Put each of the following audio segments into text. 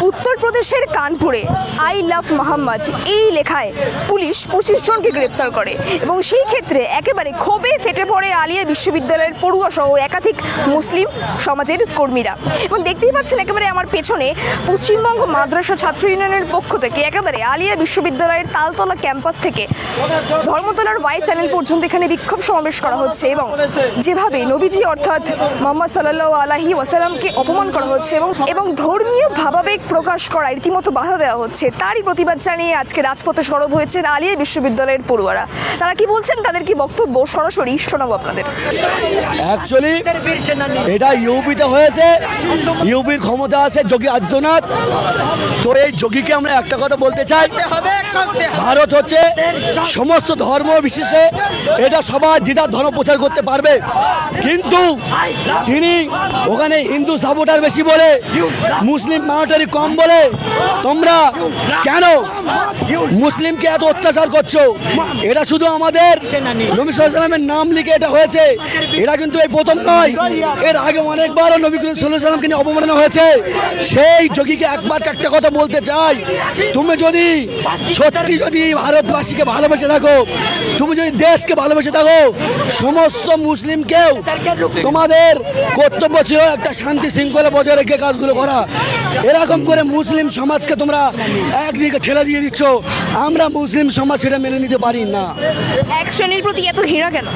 উত্তরপ্রদেশের কানপুরে I love Mohammad এই লেখায় পুলিশ 25 জনকে গ্রেপ্তার করে এবং সেই ক্ষেত্রে একেবারে ক্ষোভে ফেটে পড়ে আলিয়া বিশ্ববিদ্যালয়ের পড়ুয়া সহ একাধিক মুসলিম সমাজের কর্মীরা। এবং দেখতেই পাচ্ছেন একেবারে আমার পেছনে পশ্চিমবঙ্গ মাদ্রাসা ছাত্র ইউনিয়নের পক্ষ থেকে একেবারে আলিয়া বিশ্ববিদ্যালয়ের তালতলা ক্যাম্পাস থেকে ধর্মতলার ওয়াই চ্যানেল পর্যন্ত এখানে বিক্ষোভ সমাবেশ করা হচ্ছে এবং যেভাবে নবীজি অর্থাৎ মোহাম্মদ সাল্লাল্লাহু আলাইহি ওয়াসাল্লামকে অপমান করা হচ্ছে এবং ধর্মীয় ভাবাবেগ প্রকাশ করা রীতিমতো বাধা দেওয়া হচ্ছে, তারই প্রতিবাদ জানিয়ে আজকে রাজপথে সরব হয়েছেন আলিয়া বিশ্ববিদ্যালয়ের পড়ুয়ারা। তারা কি বলছেন, তাদের কি বক্তব্য, সরাসরি শোনাবো আপনাদের। অ্যাকচুয়ালি এটা ইউপিতে হয়েছে, ইউপির ক্ষমতা আছে যোগী আদিত্যনাথ। তো এই যোগীকে আমরা একটা কথা বলতে চাই, ভারত হচ্ছে সমস্ত ধর্ম বিশেষে এটা সবার যেটার ধর্ম প্রচার করতে পারবে, কিন্তু তিনি ওখানে হিন্দু সাপোর্টার বেশি বলে মুসলিম মাইনরিটি কম বলে তোমরা কেন মুসলিমকে এত অত্যাচার করছো? এটা শুধু আমাদের নবী সাল্লাল্লাহু আলাইহি ওয়াসাল্লামের নাম লিখে এটা হয়েছে, এটা কিন্তু এই প্রথম নয়, এর আগে অনেকবার নবী সাল্লাল্লাহু আলাইহি ওয়াসাল্লামকে নিয়ে অপমাননা হয়েছে। সেই যোগীকে একবার একটা কথা বলতে চাই, তুমি যদি সত্যি যদি ভারতবাসীকে ভালোবেসে থাকো, তুমি যদি দেশকে ভালোবেসে থাকো, সমস্ত মুসলিমকেও তোমাদের কর্তব্য ছিল একটা শান্তি শৃঙ্খলা বজায় রেখে কাজগুলো করা। এরকম করে মুসলিম সমাজকে তোমরা একদিকে ঠেলে দিয়ে দিচ্ছ, আমরা মুসলিম সমাজ সেটা মেনে নিতে পারি না। এক শ্রেণীর প্রতি এত ঘৃণা কেন?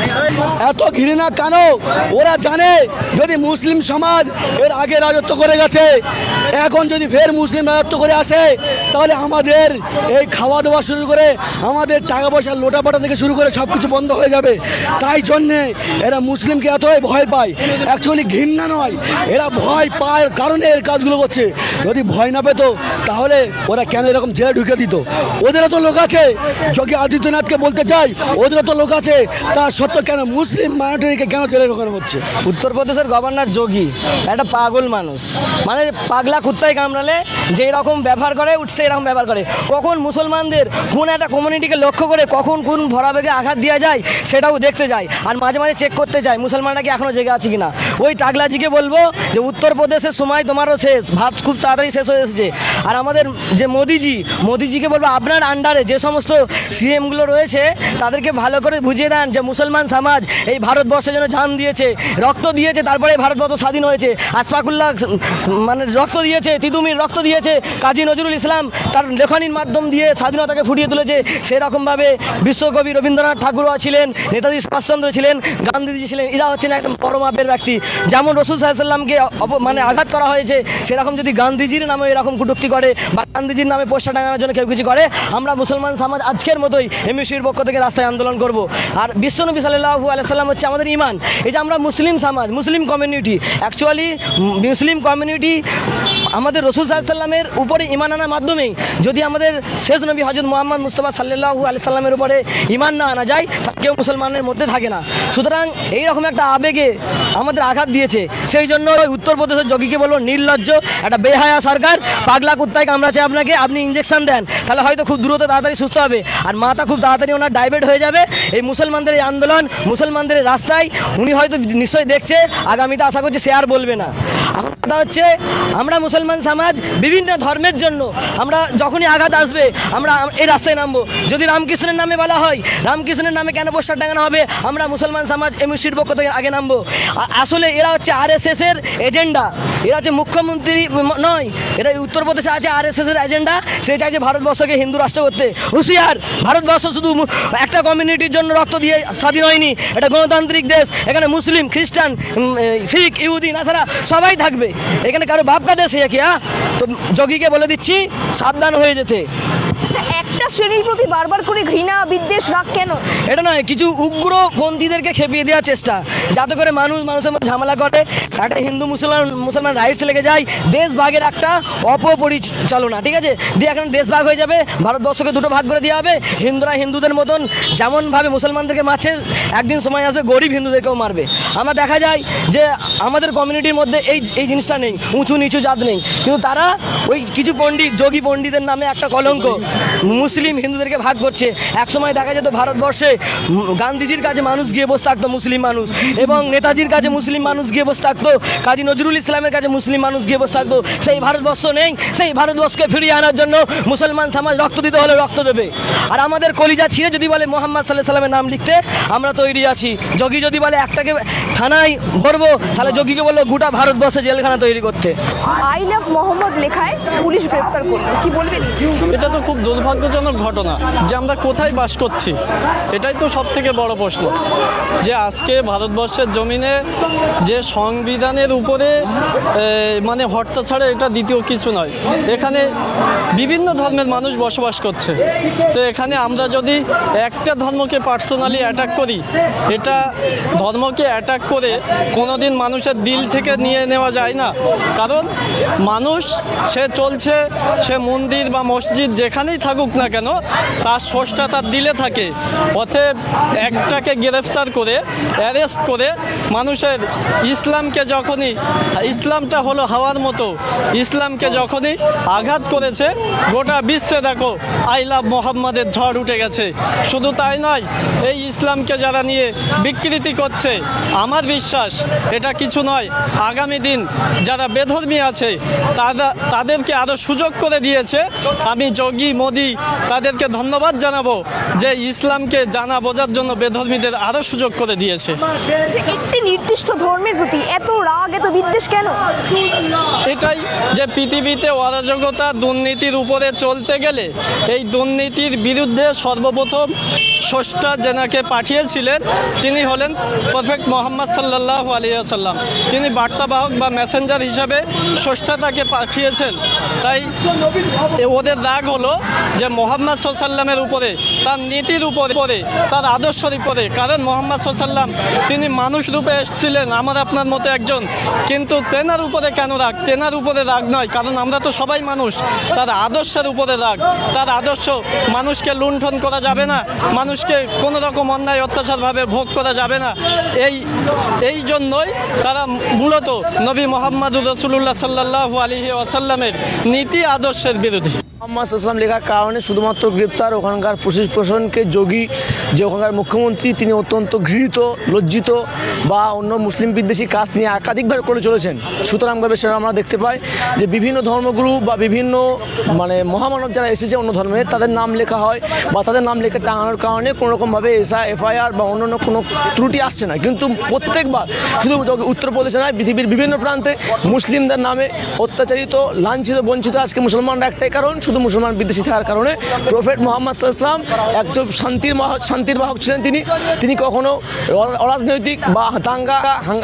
এত ঘৃণা কেন? ওরা জানে যদি মুসলিম সমাজ এর আগে রাজত্ব করে গেছে, এখন যদি ফের মুসলিম রাজত্ব করে আসে, তাহলে আমাদের এই খাওয়া দাওয়া শুরু করে আমাদের টাকা পয়সা লোটাপাটা থেকে শুরু করে সব কিছু বন্ধ হয়ে যাবে। তাই জন্যে এরা মুসলিমকে এতই ভয় পায়। অ্যাকচুয়ালি ঘৃণা নয়, এরা ভয় পায় কারণে এর কাজগুলো করছে। যদি ভয় না পেত তাহলে ওরা কেন এরকম জেলে ঢুকে দিত? ওদেরও তো লোক আছে, যোগী আদিত্যনাথকে বলতে চাই ওদেরও তো লোক আছে, তা সত্ত্বেও কেন মুসলিম মাইনরিটিকে কেন জেলে ঢোকানো হচ্ছে? উত্তরপ্রদেশের গভর্নর যোগী একটা পাগল মানুষ, মানে পাগলা কুত্তায় কামড়ালে যে রকম ব্যবহার করে উঠছে এরকম ব্যবহার করে। কখন মুসলমানদের কোন একটা কমিউনিটিকে লক্ষ্য করে কখন কোন ভরাবেগে আঘাত দেওয়া যায় সেটাও দেখতে যায়, আর মাঝে মাঝে চেক করতে যায় মুসলমানরা কি এখনও জেগে আছে কিনা। ওই টাগলাজিকে বলবো যে উত্তরপ্রদেশের সময় তোমারও শেষ, ভাত খুব তাড়াতাড়ি শেষ হয়ে এসেছে। আর আমাদের যে মোদিজিকে বলবো আপনার আন্ডারে যে সমস্ত সিএমগুলো রয়েছে তাদেরকে ভালো করে বুঝিয়ে দেন যে মুসলমান সমাজ এই ভারতবর্ষের জন্য জান দিয়েছে, রক্ত দিয়েছে, তারপরে ভারতবর্ষ স্বাধীন হয়েছে। আশফাকুল্লাহ মানে রক্ত দিয়েছে, তিতুমির রক্ত দিয়েছে, কাজী নজরুল ইসলাম তার লেখনীর মাধ্যম দিয়ে স্বাধীনতাকে ফুটিয়ে তুলেছে। সেরকমভাবে বিশ্বকবি রবীন্দ্রনাথ ঠাকুরও ছিলেন, নেতাজি সুভাষচন্দ্র ছিলেন, গান্ধীজি ছিলেন। এরা হচ্ছেন একদম পরমাপের ব্যক্তি। যেমন রসুল সাল্লাল্লাহু আলাইহি ওয়াসাল্লামকে মানে আঘাত করা হয়েছে, সেরকম যদি গান্ধীজির নামে এরকম কটূক্তি করে বা গান্ধীজির নামে পোস্টার টাঙানোর জন্য কেউ কিছু করে, আমরা মুসলমান সমাজ আজকের মতোই এমইউসির পক্ষ থেকে রাস্তায় আন্দোলন করব। আর বিশ্বনবী সাল্লাল্লাহু আলাইহি ওয়াসাল্লাম হচ্ছে আমাদের ইমান। এই যে আমরা মুসলিম সমাজ, Muslim community, actually Muslim community আমাদের রসুল সাল্লাল্লাহু আলাইহি ওয়াসাল্লামের উপরে ইমান আনার মাধ্যমেই, যদি আমাদের শেষ নবী হযরত মুহাম্মদ মুস্তাফা সাল্লাল্লাহু আলাইহি ওয়াসাল্লামের উপরে ইমান না আনা যায়, তা কেউ মুসলমানের মধ্যে থাকে না। সুতরাং এইরকম একটা আবেগে আমাদের আঘাত দিয়েছে, সেই জন্য উত্তরপ্রদেশের যোগীকে বলবো নির্লজ্জ একটা বেহায়া সরকার, পাগলা কুত্তায় কামড়াচ্ছে আপনাকে, আপনি ইঞ্জেকশন দেন তাহলে হয়তো খুব দ্রুত তাড়াতাড়ি সুস্থ হবে, আর মাথা খুব তাড়াতাড়ি ওনার ডাইভার্ট হয়ে যাবে। এই মুসলমানদের এই আন্দোলন, মুসলমানদের রাস্তায় উনি হয়তো নিশ্চয়ই দেখছে, আগামীতে আশা করছি সে আর বলবে না। এখন কথা হচ্ছে আমরা মুসলমান সমাজ বিভিন্ন ধর্মের জন্য আমরা যখনই আঘাত আসবে আমরা এই রাস্তায় নামবো। যদি রামকৃষ্ণের নামে বলা হয়, রামকৃষ্ণের নামে কেন পোস্টার টাঙানো হবে, আমরা মুসলমান সমাজ এমইউসির পক্ষ থেকে আগে নামবো। আসলে এরা হচ্ছে আরএসএসের এজেন্ডা, এরা হচ্ছে মুখ্যমন্ত্রী নয়, এরা উত্তরপ্রদেশে আছে আরএসএসের এজেন্ডা। সে চাইছে ভারতবর্ষকে হিন্দু রাষ্ট্র করতে। হুঁশিয়ার, ভারতবর্ষ শুধু একটা কমিউনিটির জন্য রক্ত দিয়ে স্বাধীন হয়নি, এটা গণতান্ত্রিক দেশ, এখানে মুসলিম, খ্রিস্টান, শিখ, ইহুদি, নাসারা সবাই থাকবে, এখানে কারো বাপকা দেশ কি? তো যোগীকে বলে দিচ্ছি সাবধান হয়ে যেতে। একটা শ্রেণীর প্রতি বারবার করে ঘৃণা বিদ্বেষ রাগ কেন? এটা নয়, কিছু উগ্রপন্থীদেরকে খেপিয়ে দেওয়ার চেষ্টা, যাতে করে মানুষের মধ্যে ঝামেলা করে, একটা হিন্দু মুসলমান রাইটস লেগে যায়, দেশ ভাগের একটা অপপরিচালনা, ঠিক আছে? দিয়ে এখন দেশ ভাগ হয়ে যাবে, ভারতবর্ষকে দুটো ভাগ করে দেওয়া হবে, হিন্দুরা হিন্দুদের মতন যেমনভাবে মুসলমানদেরকে মারছে, একদিন সময় আসবে গরিব হিন্দুদেরকেও মারবে। আমরা দেখা যায় যে আমাদের কমিউনিটির মধ্যে এই জিনিসটা নেই, উঁচু নিচু জাত নেই, কিন্তু তারা ওই কিছু পণ্ডিত, যোগী পণ্ডিতের নামে একটা কলঙ্ক, মুসলিম হিন্দুদেরকে ভাগ করছে। একসময় দেখা যেত ভারতবর্ষে গান্ধীজির কাছে মানুষ গিয়ে বসে থাকতো মুসলিম মানুষ, এবং নেতাজির কাছে মুসলিম মানুষ গিয়ে বসে থাকতো, কাজী নজরুল ইসলামের কাছে মুসলিম মানুষ গিয়ে বসে থাকতো। সেই ভারতবর্ষ নেই, সেই ভারতবর্ষকে ফিরিয়ে আনার জন্য মুসলমান সমাজ রক্ত দিতে হলে রক্ত দেবে। আর আমাদের কলিজা ছিঁড়ে যদি বলে মোহাম্মদ সাল্লাল্লাহু আলাইহি সাল্লামের নাম লিখতে, আমরা তৈরি আছি। যোগী যদি বলে একটাকে থানায় ভরবো, তাহলে যোগীকে বললো গোটা ভারতবর্ষে জেলখানা তৈরি করতে। আই লাভ মোহাম্মদ লেখায় পুলিশ গ্রেপ্তার করলো, কি বলবেন? এটা তো খুব দুর্ভাগ্যজনক ঘটনা যে আমরা কোথায় বাস করছি, এটাই তো সব থেকে বড় প্রশ্ন। যে আজকে ভারতবর্ষের জমিনে যে সংবিধানের উপরে মানে হত্যা ছাড়া এটা দ্বিতীয় কিছু নয়। এখানে বিভিন্ন ধর্মের মানুষ বসবাস করছে, তো এখানে আমরা যদি একটা ধর্মকে পার্সোনালি অ্যাটাক করি, এটা ধর্মকে অ্যাটাক করে কোনোদিন মানুষের দিল থেকে নিয়ে নেওয়া যায় না। কারণ মানুষ সে চলছে, সে মন্দির বা মসজিদ যেখানেই থাকুক না কেন, তার স্রষ্টা তার দিলে থাকে। অতএব একটাকে গ্রেফতার করে অ্যারেস্ট করে মানুষের ইসলামকে যখনই, ইসলামটা হলো হাওয়ার মতো, ইসলামকে যখনই আঘাত করেছে গোটা বিশ্বে দেখো আই লাভ মোহাম্মদের ঝড় উঠে গেছে। শুধু তাই নয়, এই ইসলামকে যারা নিয়ে বিকৃতি করছে, আমার বিশ্বাস এটা কিছু নয়, আগামী দিন যারা বেধর্মী আছে তাদেরকে আরও সুযোগ করে দিয়েছে। আমি যোগী মোদি তাদেরকে ধন্যবাদ জানাবো যে ইসলামকে জানা বোঝার জন্য বেধর্মীদের আরও সুযোগ করে দিয়েছে। একটি নির্দিষ্ট ধর্মের প্রতি এত রাগ, এত বিদ্বেষ কেন? এটাই যে পৃথিবীতে অরাজকতা দুর্নীতির উপরে চলতে গেলে এই দুর্নীতির বিরুদ্ধে সর্বপ্রথম স্রষ্টা যেনাকে পাঠিয়েছিলেন তিনি হলেন প্রফেট মোহাম্মদ সাল্লাল্লাহু আলাইহি ওয়াসাল্লাম। তিনি বার্তাবাহক বা মেসেঞ্জার হিসাবে স্রষ্টা তাকে পাঠিয়েছেন। তাই ওদের রাগ হলো যে মোহাম্মদ সাল্লামের উপরে, তার নীতির উপরে, তার আদর্শের উপরে। কারণ মোহাম্মদ সাল্লাম তিনি মানুষ রূপে এসেছিলেন আমার আপনার মতো একজন, কিন্তু তেনার উপরে কেন রাগ? তেনার উপরে রাগ নয়, কারণ আমরা তো সবাই মানুষ। তার আদর্শের উপরে রাগ। তার আদর্শ মানুষকে লুণ্ঠন করা যাবে না, মানুষকে কোনো রকম অন্যায় অত্যাচারভাবে ভোগ করা যাবে না। এই জন্যই তারা মূলত নবী মোহাম্মদুর রাসূলুল্লাহ সাল্লাল্লাহু আলাইহি ওয়াসাল্লামের নীতি আদর্শের বিরোধী। মোহাম্মদ সাল্লাম লেখার কারণে শুধুমাত্র গ্রেপ্তার ওখানকার পুলিশ প্রশাসনকে, যোগী যে ওখানকার মুখ্যমন্ত্রী তিনি অত্যন্ত ঘৃণিত, লজ্জিত বা অন্য মুসলিম বিদ্বেষী কাজ তিনি একাধিকবার করে চলেছেন। সুতরাংভাবে সেটা আমরা দেখতে পাই যে বিভিন্ন ধর্মগুরু বা বিভিন্ন মহামানব যারা এসেছে অন্য ধর্মে, তাদের নাম লেখা হয় বা তাদের নাম লেখা টাঙানোর কারণে কোনোরকমভাবে এফআইআর বা অন্যান্য কোনো ত্রুটি আসছে না। কিন্তু প্রত্যেকবার শুধু উত্তরপ্রদেশে নয়, পৃথিবীর বিভিন্ন প্রান্তে মুসলিমদের নামে অত্যাচারিত, লাঞ্ছিত, বঞ্চিত আজকে মুসলমানরা একটাই কারণ, শুধু মুসলমান বিদ্বেষী থাকার কারণে। প্রফেট মোহাম্মদ সাল্লাল্লাহু আলাইহি ওয়াসাল্লাম একজন শান্তির বাহক ছিলেন। তিনি কখনো অরাজনৈতিক বা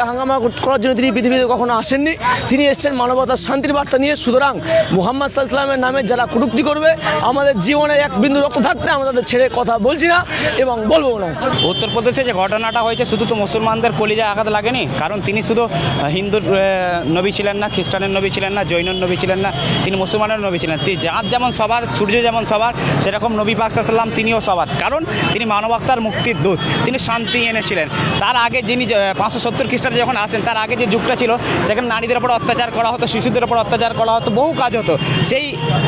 হাঙ্গামা করার জন্য তিনি পৃথিবীতে কখনো আসেননি। তিনি এসেছেন মানবতার শান্তির বার্তা নিয়ে। সুতরাং মোহাম্মদ সাল্লাল্লাহু আলাইহি ওয়াসাল্লামের নামে যারা কটূক্তি করবে, আমাদের জীবনে এক বিন্দু রক্ত থাকতে আমরা তাদের ছেড়ে কথা বলছি না এবং বলবো না। উত্তরপ্রদেশে যে ঘটনাটা হয়েছে শুধু তো মুসলমানদের কলিজায় আঘাত লাগেনি, কারণ তিনি শুধু হিন্দুর নবী ছিলেন না, খ্রিস্টানের নবী ছিলেন না, জৈনের নবী ছিলেন না, তিনি মুসলমানের নবী ছিলেন। যার যেমন সবার, সূর্য যেমন সবার, সেরকম নবী পাক সাল্লাল্লাহু আলাইহি ওয়াসাল্লাম তিনিও সবার। কারণ তিনি মানবতার মুক্তির দূত, তিনি শান্তি এনেছিলেন। তার আগে যিনি 570 খ্রিস্টাব্দে যখন আসেন, তার আগে যে যুগটা ছিল সেখানে নারীদের উপর অত্যাচার করা হতো, শিশুদের উপর অত্যাচার করা হতো, বহু কাজ হতো।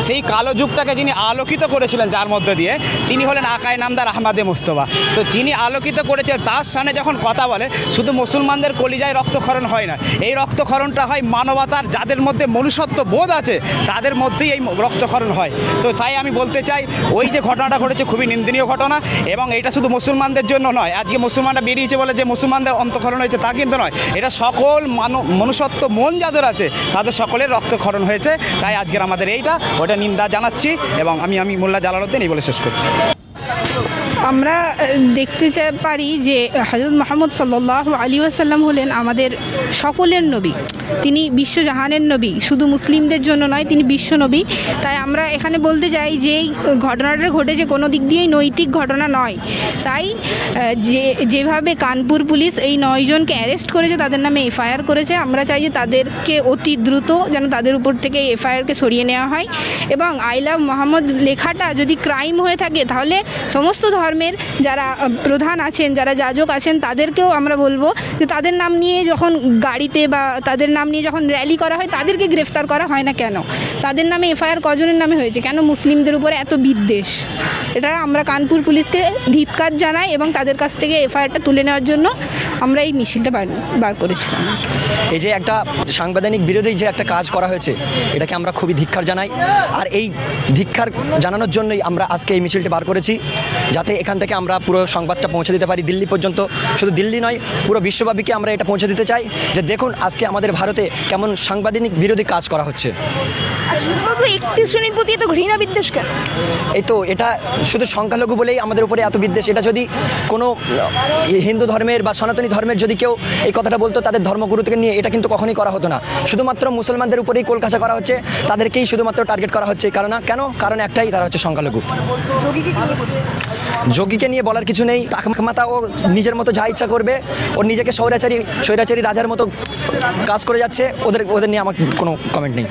সেই কালো যুগটাকে যিনি আলোকিত করেছিলেন, যার মধ্য দিয়ে তিনি হলেন আকায়ে নামদার আহমদে মুস্তফা। তো যিনি আলোকিত করেছে, তার সামনে যখন কথা বলে, শুধু মুসলমানদের কলিজায় রক্তক্ষরণ হয় না, এই রক্তক্ষরণটা হয় মানবতার, যাদের মধ্যে মনুষ্যত্ব বোধ আছে তাদের মধ্যেই এই রক্তক্ষরণ হয়। তো তাই আমি বলতে চাই, ওই যে ঘটনাটা ঘটেছে খুবই নিন্দনীয় ঘটনা, এবং এটা শুধু মুসলমানদের জন্য নয়। আজকে মুসলমানরা বেরিয়েছে বলে যে মুসলমানদের অন্তঃক্ষরণ হয়েছে তা কিন্তু নয়, এটা সকল মনুষ্যত্ব মন যাদের আছে তাদের সকলের রক্তক্ষরণ হয়েছে। তাই আজকের আমাদের ওটা নিন্দা জানাচ্ছি, এবং আমি মোল্লা জালালউদ্দিন এই বলে শেষ করছি। আমরা দেখতে পারি যে হযরত মুহাম্মদ সাল্লাল্লাহু আলাইহি ওয়াসাল্লাম হলেন আমাদের সকলের নবী। তিনি বিশ্বজাহানের নবী, শুধু মুসলিমদের জন্য নয়, তিনি বিশ্ব নবী। তাই আমরা এখানে বলতে চাই যে এই ঘটনাটা ঘটেছে কোনো দিক দিয়েই নৈতিক ঘটনা নয়। তাই যেভাবে কানপুর পুলিশ এই 9 জনকে অ্যারেস্ট করেছে, তাদের নামে এফআইআর করেছে, আমরা চাই যে তাদেরকে অতি দ্রুত যেন তাদের উপর থেকে এই এফআইআরকে সরিয়ে নেওয়া হয়। এবং আই লাভ মোহাম্মদ লেখাটা যদি ক্রাইম হয়ে থাকে, তাহলে সমস্ত ধর্মের যারা প্রধান আছেন, যারা যাজক আছেন, তাদেরকেও আমরা বলবো যে তাদের নাম নিয়ে যখন গাড়িতে বা তাদের নাম নিয়ে যখন র্যালি করা হয় তাদেরকে গ্রেফতার করা হয় না কেন? তাদের নামে এফআইআর কজনের নামে হয়েছে? কেন মুসলিমদের উপরে এত বিদ্বেষ? এটা আমরা কানপুর পুলিশকে ধিক্কার জানাই এবং তাদের কাছ থেকে এফআইআরটা তুলে নেওয়ার জন্য আমরা এই মিছিলটা বার করেছিলাম। এই যে একটা সাংবিধানিক বিরোধী যে একটা কাজ করা হয়েছে, এটাকে আমরা খুবই ধিক্কার জানাই। আর এই ধিক্কার জানানোর জন্যই আমরা আজকে এই মিছিলটি বার করেছি, যাতে এখান থেকে আমরা পুরো সংবাদটা পৌঁছে দিতে পারি দিল্লি পর্যন্ত। শুধু দিল্লি নয়, পুরো বিশ্বব্যাপীকে আমরা এটা পৌঁছে দিতে চাই যে দেখুন আজকে আমাদের ভারতে কেমন সাংবিধানিক বিরোধী কাজ করা হচ্ছে। শুধুমাত্র একটি শ্রেণীর প্রতি এত ঘৃণা বিদ্বেষ কেন? এই তো এটা শুধু সংখ্যালঘু বলেই আমাদের উপরে এত বিদ্বেষ। এটা যদি কোনো হিন্দু ধর্মের বা সনাতনী ধর্মের যদি কেউ এই কথাটা বলতো তাদের ধর্মগুরুকে নিয়ে, এটা কিন্তু কখনোই করা হতো না। শুধুমাত্র মুসলমানদের উপরেই কোলকাছা করা হচ্ছে, তাদেরকেই শুধুমাত্র টার্গেট করা হচ্ছে। কারণ একটাই, তারা হচ্ছে সংখ্যালঘু। যোগীকে নিয়ে বলার কিছু নেই। মাতা ও নিজের মতো যা ইচ্ছা করবে, ওর নিজেকে স্বৈরাচারী রাজার মতো কাজ করে যাচ্ছে। ওদের নিয়ে আমার কোনো কমেন্ট নেই।